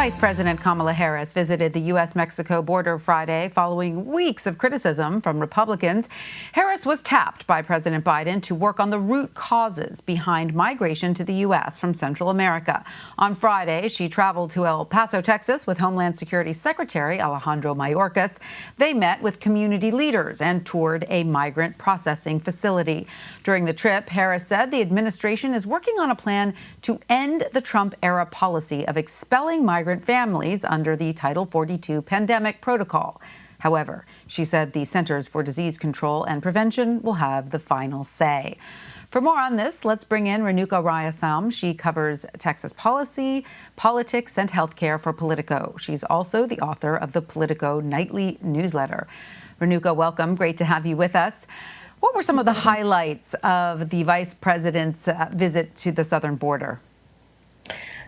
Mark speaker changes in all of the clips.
Speaker 1: Vice President Kamala Harris visited the U.S.-Mexico border Friday following weeks of criticism from Republicans. Harris was tapped by President Biden to work on the root causes behind migration to the U.S. from Central America. On Friday, she traveled to El Paso, Texas, with Homeland Security Secretary Alejandro Mayorkas. They met with community leaders and toured a migrant processing facility. During the trip, Harris said the administration is working on a plan to end the Trump-era policy of expelling migrant families under the Title 42 pandemic protocol. However, she said the Centers for Disease Control and Prevention will have the final say. For more on this, let's bring in Renuka Rayasam. She covers Texas policy, politics, and healthcare for Politico. She's also the author of the Politico nightly newsletter. Renuka, welcome. Great to have you with us. What were some of the highlights of the vice president's visit to the southern border?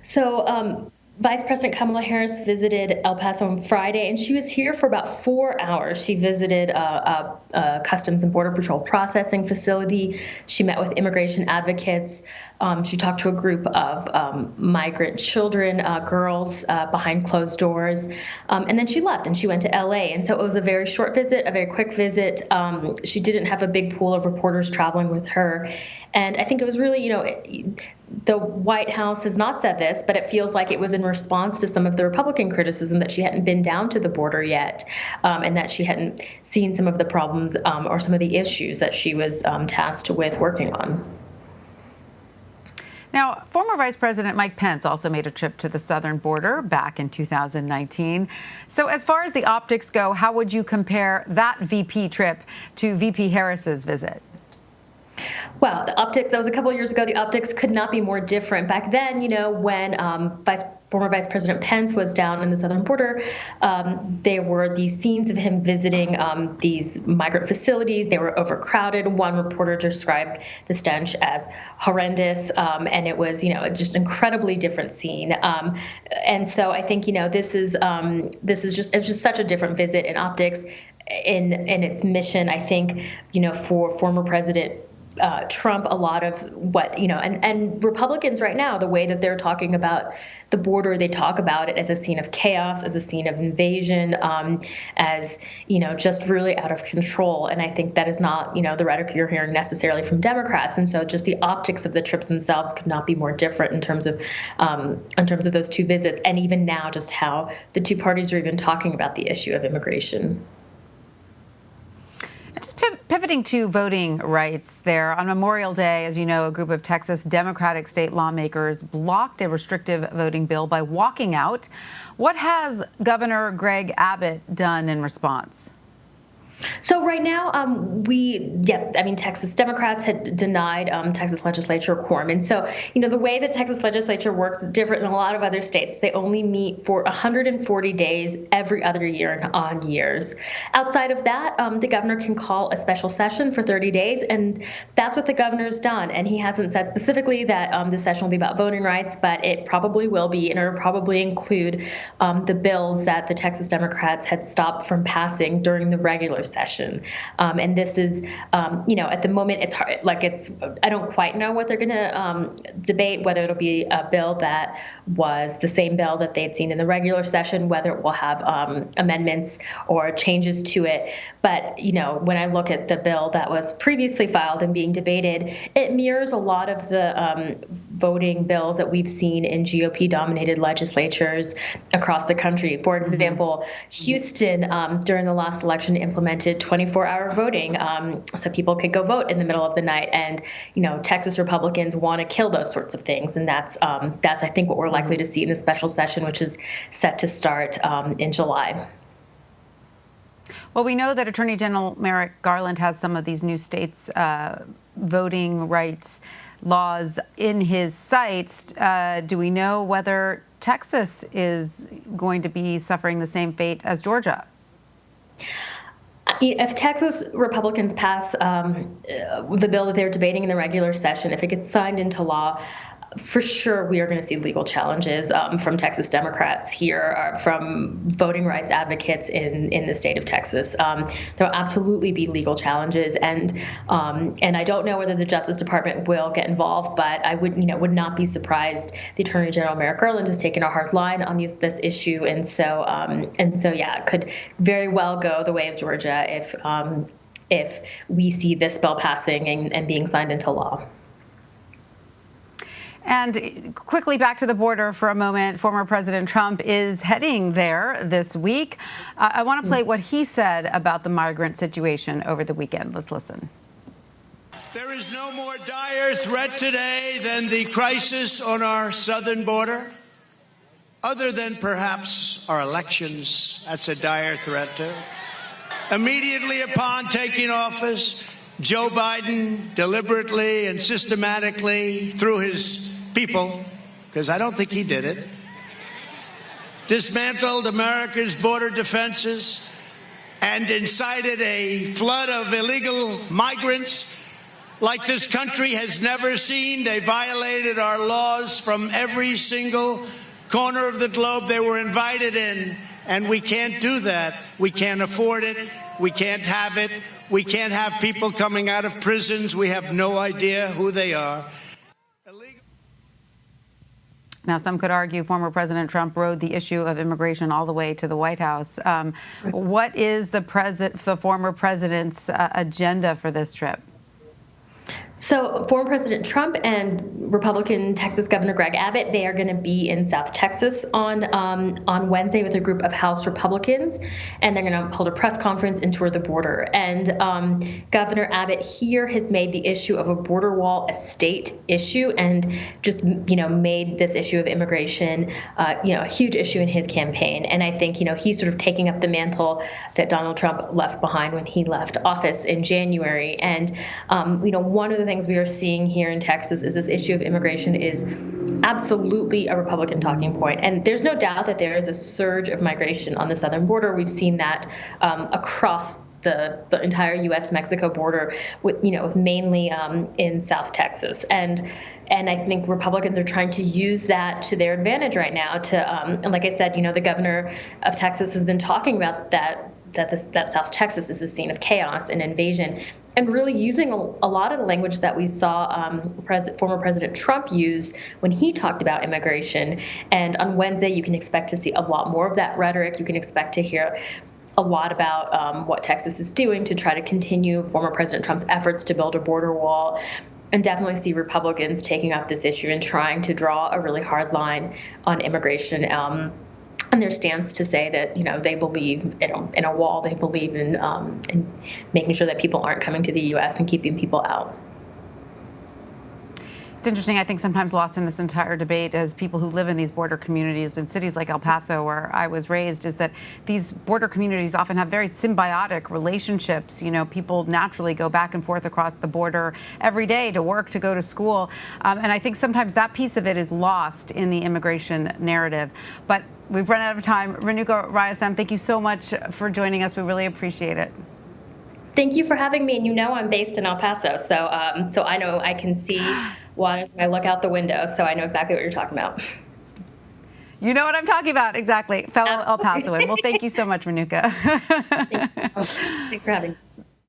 Speaker 2: So, Vice President Kamala Harris visited El Paso on Friday, and she was here for about 4 hours. She visited a Customs and Border Patrol processing facility. She met with immigration advocates. She talked to a group of migrant children, girls behind closed doors. And then she left and she went to LA. And so it was a very short visit, a very quick visit. She didn't have a big pool of reporters traveling with her. And I think it was really, the White House has not said this, but it feels like it was in response to some of the Republican criticism that she hadn't been down to the border yet, and that she hadn't seen some of the problems or some of the issues that she was tasked with working on.
Speaker 1: Now, former Vice President Mike Pence also made a trip to the southern border back in 2019. So as far as the optics go, how would you compare that VP trip to VP Harris's visit?
Speaker 2: Well, the optics, that was a couple of years ago. The optics could not be more different. Back then, when former Vice President Pence was down in the southern border, there were these scenes of him visiting these migrant facilities. They were overcrowded. One reporter described the stench as horrendous, and it was, just an incredibly different scene. And so I think, this is just such a different visit in optics in its mission. I think, for former President Trump, a lot of what, and Republicans right now, the way that they're talking about the border, they talk about it as a scene of chaos, as a scene of invasion, as, just really out of control. And I think that is not, the rhetoric you're hearing necessarily from Democrats. And so just the optics of the trips themselves could not be more different in terms of those two visits. And even now, just how the two parties are even talking about the issue of immigration.
Speaker 1: Just pivoting to voting rights there. On Memorial Day, as you know, a group of Texas Democratic state lawmakers blocked a restrictive voting bill by walking out. What has Governor Greg Abbott done in response?
Speaker 2: So right now, Texas Democrats had denied Texas legislature quorum. And so, the way the Texas legislature works is different than a lot of other states. They only meet for 140 days every other year in odd years. Outside of that, the governor can call a special session for 30 days. And that's what the governor's done. And he hasn't said specifically that the session will be about voting rights, but it probably will be, and it'll probably include the bills that the Texas Democrats had stopped from passing during the regular session. And this is, at the moment, it's hard, I don't quite know what they're going to debate, whether it'll be a bill that was the same bill that they'd seen in the regular session, whether it will have amendments or changes to it. But, when I look at the bill that was previously filed and being debated, it mirrors a lot of the voting bills that we've seen in GOP-dominated legislatures across the country. For example, Houston, during the last election, implemented 24-hour voting so people could go vote in the middle of the night. And, Texas Republicans want to kill those sorts of things. And that's I think, what we're likely to see in the special session, which is set to start in July.
Speaker 1: Well, we know that Attorney General Merrick Garland has some of these new states' voting rights laws in his sights. Do we know whether Texas is going to be suffering the same fate as Georgia?
Speaker 2: If Texas Republicans pass the bill that they're debating in the regular session, if it gets signed into law, for sure, we are going to see legal challenges from Texas Democrats here, from voting rights advocates in the state of Texas. There will absolutely be legal challenges, and I don't know whether the Justice Department will get involved, but I would not be surprised. The Attorney General Merrick Garland has taken a hard line on this issue, and so yeah, it could very well go the way of Georgia if we see this bill passing and being signed into law.
Speaker 1: And quickly back to the border for a moment. Former President Trump is heading there this week. I want to play what he said about the migrant situation over the weekend. Let's listen.
Speaker 3: There is no more dire threat today than the crisis on our southern border. Other than perhaps our elections, that's a dire threat too. Immediately upon taking office, Joe Biden deliberately and systematically, through his people, because I don't think he did it, dismantled America's border defenses and incited a flood of illegal migrants like this country has never seen. They violated our laws from every single corner of the globe. They were invited in, and we can't do that. We can't afford it. We can't have it. We can't have people coming out of prisons. We have no idea who they are.
Speaker 1: Now, some could argue former President Trump rode the issue of immigration all the way to the White House. What is the former president's agenda for this trip?
Speaker 2: So former President Trump and Republican Texas Governor Greg Abbott, they are going to be in South Texas on Wednesday with a group of House Republicans, and they're going to hold a press conference and tour the border. And Governor Abbott here has made the issue of a border wall a state issue, and just made this issue of immigration a huge issue in his campaign. And I think he's sort of taking up the mantle that Donald Trump left behind when he left office in January. And one of the things we are seeing here in Texas is this issue of immigration is absolutely a Republican talking point. And there's no doubt that there is a surge of migration on the southern border. We've seen that across the entire U.S.-Mexico border, with mainly in South Texas. And I think Republicans are trying to use that to their advantage right now. And like I said, the governor of Texas has been talking about that South Texas is a scene of chaos and invasion, and really using a lot of the language that we saw former President Trump use when he talked about immigration. And on Wednesday, you can expect to see a lot more of that rhetoric. You can expect to hear a lot about what Texas is doing to try to continue former President Trump's efforts to build a border wall, and definitely see Republicans taking up this issue and trying to draw a really hard line on immigration. And their stance to say that they believe in a wall. They believe in making sure that people aren't coming to the U.S. and keeping people out.
Speaker 1: It's interesting, I think sometimes lost in this entire debate as people who live in these border communities in cities like El Paso, where I was raised, is that these border communities often have very symbiotic relationships. People naturally go back and forth across the border every day to work, to go to school. And I think sometimes that piece of it is lost in the immigration narrative. But we've run out of time. Renuka Rayasam, thank you so much for joining us. We really appreciate it.
Speaker 2: Thank you for having me. And I'm based in El Paso, so I know I can see water when I look out the window, so I know exactly what you're talking about.
Speaker 1: You know what I'm talking about, exactly. Fellow El Pasoan. Well, thank you so much, Renuka.
Speaker 2: Thanks for having me.